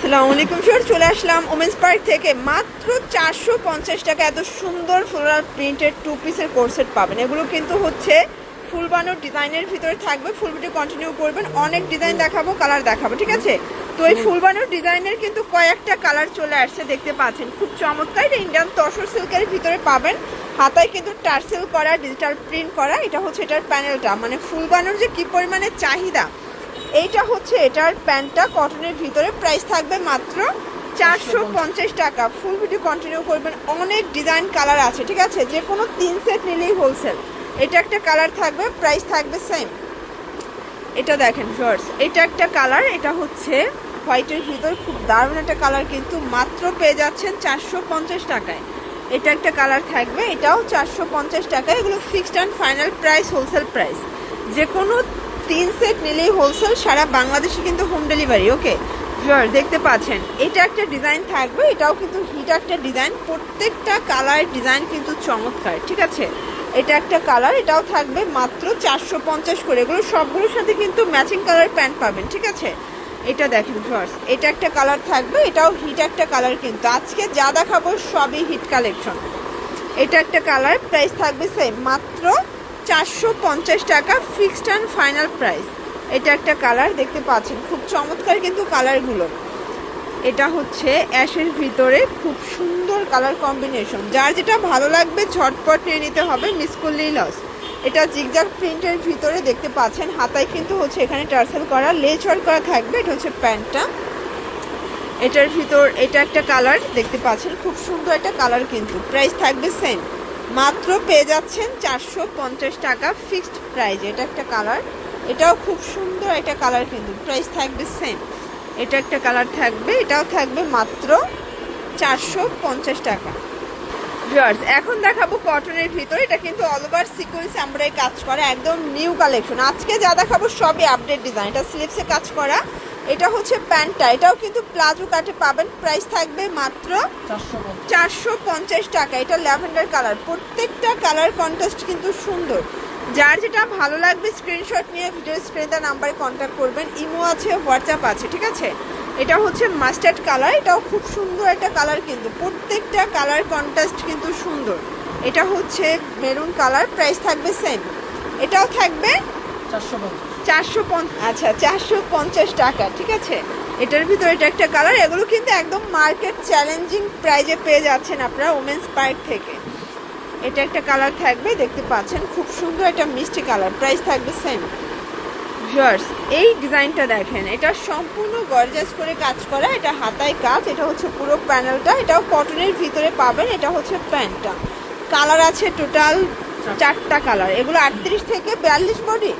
আসসালামু আলাইকুম স্যার, চলে আসলাম ওমেন্স পার্ক থেকে। মাত্র 450 টাকা এত সুন্দর ফ্লোরাল প্রিন্টেড টু পিসের কোর্সেট পাবেন। এগুলো কিন্তু হচ্ছে ফুল বানানো ডিজাইনের ভিতরে থাকবে। ফুল ভিডিও কন্টিনিউ করবেন, অনেক ডিজাইন দেখাবো, কালার দেখাবো, ঠিক আছে? তো এই ফুল বানানো ডিজাইনের কিন্তু কয়েকটা কালার চলে আসছে, দেখতে পাচ্ছেন খুব চমৎকার। এটা ইন্ডিয়ান তসর সিল্কের ভিতরে পাবেন, হাতায় কিন্তু টার্সেল করা, ডিজিটাল প্রিন্ট করা। এটা হচ্ছে এটার প্যানেলটা, মানে ফুল বানানোর যে কি পরিমাণে চাহিদা। এইটা হচ্ছে এটার প্যান্টটা কটনের ভিতরে, প্রাইস থাকবে মাত্র 450 টাকা। ফুল ভিডিও কন্টিনিউ করবেন, অনেক ডিজাইন কালার আছে, ঠিক আছে? যে কোনো 3 সেট নিলেই হোলসেল। এটা একটা কালার থাকবে, প্রাইস থাকবে সেম। এটা দেখেন ফার্স্ট, এটা একটা কালার, এটা হচ্ছে হোয়াইটের ভিতর, খুব দারুণ একটা কালার, কিন্তু মাত্র পেয়ে যাচ্ছেন 450 টাকায়। এটা একটা কালার থাকবে, এটাও 450 টাকা। এগুলো fixed and final price, wholesale price. যে কোনো 3 সেট নিলেই হোলসেল, সারা বাংলাদেশে কিন্তু হোম ডেলিভারি। ওকে ভিউয়ার, দেখতে পাচ্ছেন এটা একটা ডিজাইন থাকবে, এটাও কিন্তু হিট একটা ডিজাইন। প্রত্যেকটা কালার ডিজাইন কিন্তু চমৎকার, ঠিক আছে? এটা একটা কালার, এটাও থাকবে মাত্র 450 করে। এগুলো সবগুলোর সাথে কিন্তু ম্যাচিং কালার প্যান্ট পাবেন, ঠিক আছে? এটা দেখেন ভিউয়ার্স, এটা একটা কালার থাকবে, এটাও হিট একটা কালার, কিন্তু আজকে যা দেখাবো সবই হিট কালেকশন। এটা একটা কালার, প্রাইস থাকবে সেম, মাত্র 450 টাকা, ফিক্সড অ্যান্ড ফাইনাল প্রাইস। এটা একটা কালার, দেখতে পাচ্ছেন খুব চমৎকার কিন্তু কালারগুলো। এটা হচ্ছে অ্যাশের ভিতরে, খুব সুন্দর কালার কম্বিনেশন। যার যেটা ভালো লাগবে ঝটপট নিয়ে নিতে হবে, মিস করলেই লস। এটা জিগজাগ প্রিন্টের ভিতরে, দেখতে পাচ্ছেন হাতায় কিন্তু হচ্ছে এখানে টার্সেল করা, লেজ ওয়ার্ক করা থাকবে। এটা হচ্ছে প্যান্টটা, এটার ভিতর এটা একটা কালার, দেখতে পাচ্ছেন খুব সুন্দর একটা কালার, কিন্তু প্রাইস থাকবে সেম, মাত্র পেয়ে যাচ্ছেন 450 টাকা ফিক্সড প্রাইস। এটা একটা কালার, এটাও খুব সুন্দর একটা কালার, কিন্তু প্রাইস থাকবে সেম। এটা একটা কালার থাকবে, এটাও থাকবে মাত্র 450 টাকা। ভিউয়ার্স, এখন দেখাবো কটনের ভিতরে। এটা কিন্তু অল ওভার সিকোয়েন্স এমব্রয়ডারি কাজ করা, একদম নিউ কালেকশন। আজকে যা দেখাবো সবই আপডেট ডিজাইন। এটা স্লিভসে কাজ করা, এটা হচ্ছে প্যান্টটা, এটাও কিন্তু প্লাজো কাটে পাবেন। প্রাইস থাকবে মাত্র 450 টাকা। এটা ল্যাভেন্ডার কালার, প্রত্যেকটা কালার কন্ট্রাস্ট কিন্তু সুন্দর। যার যেটা ভালো লাগবে স্ক্রিনশট নিয়ে ভিডিও স্ক্রিনে তার নাম্বারে কন্ট্যাক্ট করবেন। ইমো আছে, হোয়াটসঅ্যাপ আছে, ঠিক আছে? এটা হচ্ছে মাস্টার্ড কালার, এটাও খুব সুন্দর একটা কালার, কিন্তু প্রত্যেকটা কালার কন্ট্রাস্ট কিন্তু সুন্দর। এটা হচ্ছে মেরুন কালার, প্রাইস থাকবে সেম, এটাও থাকবে 450। আচ্ছা, 450 টাকা, ঠিক আছে? এটার ভিতরে এটা একটা কালার। এগুলো কিন্তু একদম মার্কেট চ্যালেঞ্জিং প্রাইজে পেয়ে যাচ্ছেন আপনারা ওমেন্স পার্ক থেকে। এটা একটা কালার থাকবে, দেখতে পাচ্ছেন খুব সুন্দর একটা মিষ্টি কালার, প্রাইস থাকবে সেম। ভিউয়ার্স, এই ডিজাইনটা দেখেন, এটা সম্পূর্ণ গর্জাস করে কাজ করা, এটা হাতায় কাজ, এটা হচ্ছে পুরো প্যানেলটা, এটাও কটনের ভিতরে পাবেন। এটা হচ্ছে প্যান্টটা, কালার আছে টোটাল 4টা কালার। এগুলো 38 থেকে 42 বডি।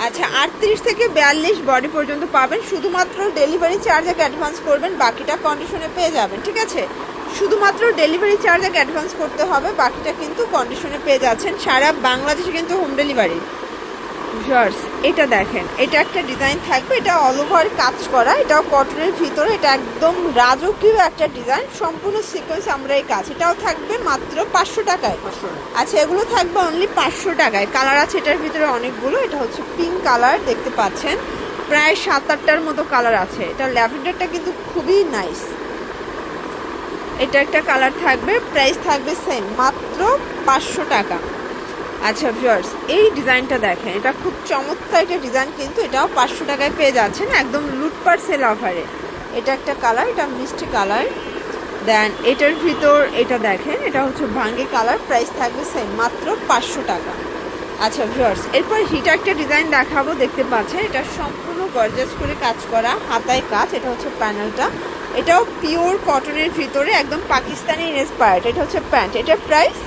আচ্ছা, 38 থেকে 42 বডি পর্যন্ত পাবেন। শুধুমাত্র ডেলিভারি চার্জ আগে অ্যাডভান্স করবেন, বাকিটা কন্ডিশনে পেয়ে যাবেন, ঠিক আছে? শুধুমাত্র ডেলিভারি চার্জ আগে অ্যাডভান্স করতে হবে, বাকিটা কিন্তু কন্ডিশনে পেয়ে যাচ্ছেন। সারা বাংলাদেশে কিন্তু হোম ডেলিভারি। ভিউয়ার্স, এটা দেখেন, এটা একটা ডিজাইন থাকবে, এটা অল ওভার কাজ করা, এটাও কটনের ভিতরে, এটা একদম রাজকীয় একটা ডিজাইন, সম্পূর্ণ সিকোয়েন্স আমরা এই কাজ। এটাও থাকবে মাত্র 500 টাকায়। আচ্ছা, এগুলো থাকবে অনলি 500 টাকায়। কালার আছে এটার ভিতরে অনেকগুলো। এটা হচ্ছে পিঙ্ক কালার, দেখতে পাচ্ছেন প্রায় 7-8টার মতো কালার আছে। এটা ল্যাভেন্ডারটা কিন্তু খুবই নাইস। এটা একটা কালার থাকবে, প্রাইস থাকবে সেম, মাত্র 500 টাকা। আচ্ছা ভিউয়ার্স, এই ডিজাইনটা দেখেন, এটা খুব চমৎকার একটা ডিজাইন, কিন্তু এটাও 500 টাকায় পেয়ে যাচ্ছেন একদম লুটপাট সেল অফারে। এটা একটা কালার, এটা মিষ্টি কালার। দেন এটার ভিতর এটা দেখেন, এটা হচ্ছে ভাঙ্গি কালার, প্রাইস থাকবে সেম, মাত্র 500 টাকা। আচ্ছা ভিউয়ার্স, এরপর হিট একটা ডিজাইন দেখাবো, দেখতে পাচ্ছেন এটা সম্পূর্ণ গর্জাস করে কাজ করা, হাতায় কাজ। এটা হচ্ছে প্যানেলটা, এটাও পিওর কটনের ভিতরে, একদম পাকিস্তানি ইন্সপায়ার্ড। এটা হচ্ছে প্যান্ট, এটার প্রাইস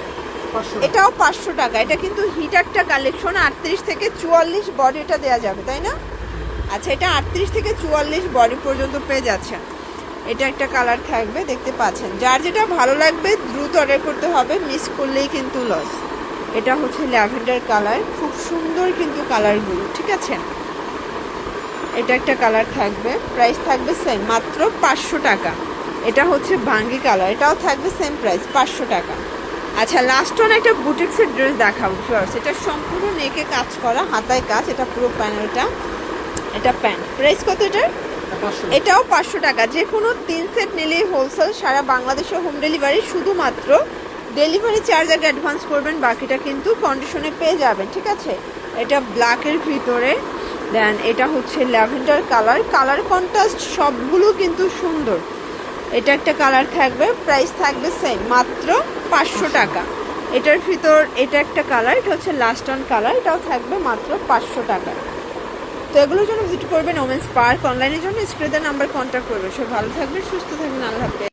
এটাও 500 টাকা। এটা কিন্তু হিট একটা কালেকশন, 38 থেকে 44 বডি এটা দেওয়া যাবে, তাই না? আচ্ছা, এটা 38 থেকে 44 বডি পর্যন্ত পেয়ে যাচ্ছেন। এটা একটা কালার থাকবে, দেখতে পাচ্ছেন। যার যেটা ভালো লাগবে দ্রুত অর্ডার করতে হবে, মিস করলেই কিন্তু লস। এটা হচ্ছে ল্যাভেন্ডার কালার, খুব সুন্দর কিন্তু কালারগুলো, ঠিক আছে? এটা একটা কালার থাকবে, প্রাইস থাকবে সেম, মাত্র 500 টাকা। এটা হচ্ছে ভাঙ্গি কালার, এটাও থাকবে সেম প্রাইস, 500 টাকা। আচ্ছা, লাস্ট ওয়ান একটা বুটিক্সের ড্রেস দেখাবো ফার্স্ট। এটা সম্পূর্ণ নেকে কাজ করা, হাতায় কাজ, এটা পুরো প্যানেলটা, এটা প্যান্ট। প্রাইস কত এটার? এটাও 500 টাকা। যে কোনো 3 সেট নিলেই হোলসেল, সারা বাংলাদেশে হোম ডেলিভারি। শুধুমাত্র ডেলিভারি চার্জ আগে অ্যাডভান্স করবেন, বাকিটা কিন্তু কন্ডিশনে পেয়ে যাবেন, ঠিক আছে। এটা ব্ল্যাকের ভিতরে, দেন এটা হচ্ছে ল্যাভেন্ডার কালার। কালার কন্ট্রাস্ট সবগুলো কিন্তু সুন্দর। এটা একটা কালার থাকবে, প্রাইস থাকবে সেম, মাত্র 500 টাকা। এটার ভিতর এটা একটা কালার, এটা হচ্ছে লাস্ট অন কালার, এটাও থাকবে মাত্র 500 টাকা। তো এগুলোর জন্য ভিজিট করবেন ওমেন্স পার্ক। অনলাইনের জন্য স্ক্রিনের নাম্বার কন্ট্যাক্ট করবেন। সব ভালো থাকবেন, সুস্থ থাকবেন, আল্লাহ হাফেজ।